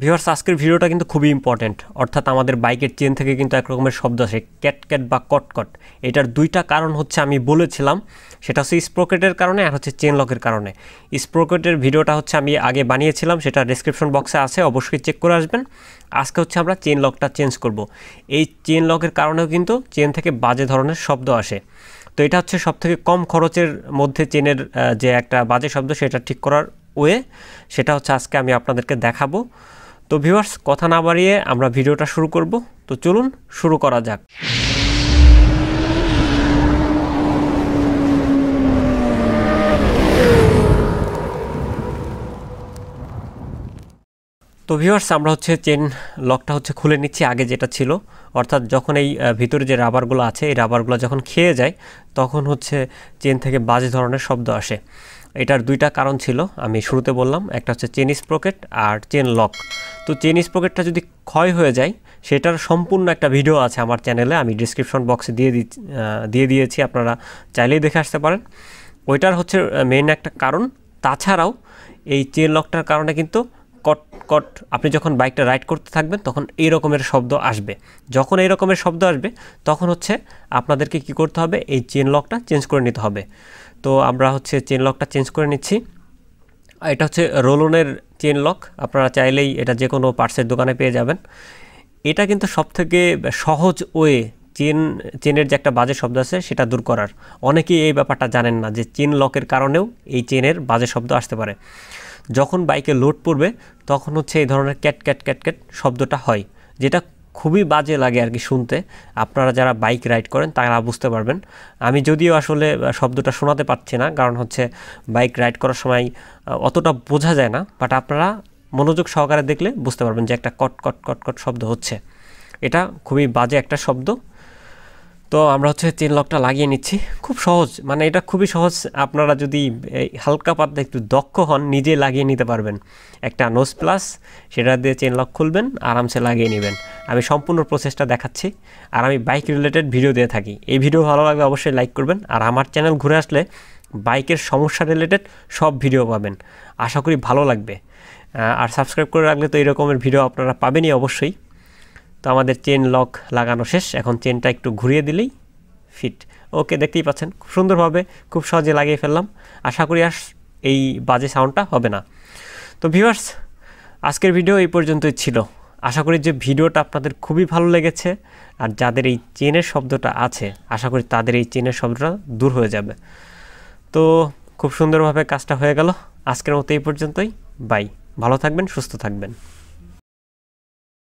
Viewers, আজকের ভিডিওটা কিন্তু খুবই ইম্পর্টেন্ট। অর্থাৎ আমাদের বাইকের চেন থেকে কিন্তু এক রকমের শব্দ আসে, ক্যাট ক্যাট বা কটকট। এটার দুইটা কারণ হচ্ছে আমি বলেছিলাম, সেটা হচ্ছে স্প্রকেটের কারণে আর হচ্ছে চেন লকের কারণে। স্প্রকেটের ভিডিওটা হচ্ছে আমি আগে বানিয়েছিলাম, সেটা ডেসক্রিপশন বক্সে আছে, অবশ্যই চেক করে আসবেন। আজকে হচ্ছে আমরা চেন লকটা চেঞ্জ করব। এই চেন লকের কারণেও কিন্তু চেন থেকে বাজে ধরনের শব্দ আসে। তো এটা হচ্ছে সবথেকে কম খরচের মধ্যে চেনের যে একটা বাজে শব্দ সেটা ঠিক করার ওয়ে, সেটা হচ্ছে আজকে আমি আপনাদেরকে দেখাবো। তো ভিউয়ার্স, কথা না বাড়িয়ে আমরা ভিডিওটা শুরু করব। তো চলুন শুরু করা যাক। তো ভিউয়ার্স, আমরা হচ্ছে চেন লকটা হচ্ছে খুলে নিচ্ছি আগে যেটা ছিল। অর্থাৎ যখন এই ভিতরে যে রাবারগুলো আছে, এই রাবারগুলো যখন খেয়ে যায় তখন হচ্ছে চেন থেকে বাজে ধরনের শব্দ আসে। এটার দুইটা কারণ ছিল, আমি শুরুতে বললাম, একটা হচ্ছে চেন স্প্রকেট আর চেন লক। তো চেন স্প্রকেটটা যদি ক্ষয় হয়ে যায়, সেটার সম্পূর্ণ একটা ভিডিও আছে আমার চ্যানেলে, আমি ডিসক্রিপশন বক্সে দিয়ে দিয়েছি, আপনারা চাইলেই দেখে আসতে পারেন। ওইটার হচ্ছে মেইন একটা কারণ। তাছাড়াও এই চেন লকটার কারণে কিন্তু কট কট আপনি যখন বাইকটা রাইড করতে থাকবেন তখন এই রকমের শব্দ আসবে। যখন এই রকমের শব্দ আসবে তখন হচ্ছে আপনাদেরকে কি করতে হবে, এই চেন লকটা চেঞ্জ করে নিতে হবে। তো আমরা হচ্ছে চেন লকটা চেঞ্জ করে নিচ্ছি। এটা হচ্ছে রোলনের চেন লক, আপনারা চাইলেই এটা যে কোনো পার্টসের দোকানে পেয়ে যাবেন। এটা কিন্তু সবথেকে সহজ ওয়ে চেনের যে একটা বাজে শব্দ আছে সেটা দূর করার। অনেকেই এই ব্যাপারটা জানেন না যে চেন লকের কারণেও এই চেনের বাজে শব্দ আসতে পারে। যখন বাইকে লোড পড়বে তখন হচ্ছে এই ধরনের ক্যাট ক্যাট ক্যাট ক্যাট শব্দটা হয়, যেটা খুবই বাজে লাগে আর কি শুনতে। আপনারা যারা বাইক রাইড করেন তারা বুঝতে পারবেন। আমি যদিও আসলে শব্দটা শোনাতে পারছি না, কারণ হচ্ছে বাইক রাইড করার সময় অতটা বোঝা যায় না, বাট আপনারা মনোযোগ সহকারে দেখলে বুঝতে পারবেন যে একটা কট কট কট কট শব্দ হচ্ছে। এটা খুবই বাজে একটা শব্দ। তো আমরা হচ্ছে চেন লকটা লাগিয়ে নিচ্ছি, খুব সহজ, মানে এটা খুবই সহজ। আপনারা যদি হালকা পাতলা একটু দক্ষ হন, নিজে লাগিয়ে নিতে পারবেন। একটা নোজ প্লাস, সেটা দিয়ে চেন লক খুলবেন, আরামসে লাগিয়ে নেবেন। আমি সম্পূর্ণ প্রসেসটা দেখাচ্ছি, আর আমি বাইক রিলেটেড ভিডিও দিয়ে থাকি। এই ভিডিও ভালো লাগলে অবশ্যই লাইক করবেন, আর আমার চ্যানেল ঘুরে আসলে বাইকের সমস্যা রিলেটেড সব ভিডিও পাবেন, আশা করি ভালো লাগবে। আর সাবস্ক্রাইব করে রাখলে তো এই রকমের ভিডিও আপনারা পাবেনই অবশ্যই। তো আমাদের চেন লক লাগানো শেষ, এখন চেনটা একটু ঘুরিয়ে দিলেই ফিট। ওকে, দেখতেই পাচ্ছেন খুব সুন্দরভাবে, খুব সহজে লাগিয়ে ফেললাম। আশা করি এই বাজে সাউন্ডটা হবে না। তো ভিউয়ার্স, আজকের ভিডিও এই পর্যন্তই ছিল। আশা করি যে ভিডিওটা আপনাদের খুবই ভালো লেগেছে, আর যাদের এই চেনের শব্দটা আছে আশা করি তাদের এই চেনের শব্দটা দূর হয়ে যাবে। তো খুব সুন্দরভাবে কাজটা হয়ে গেল। আজকের মতো এই পর্যন্তই, বাই। ভালো থাকবেন, সুস্থ থাকবেন।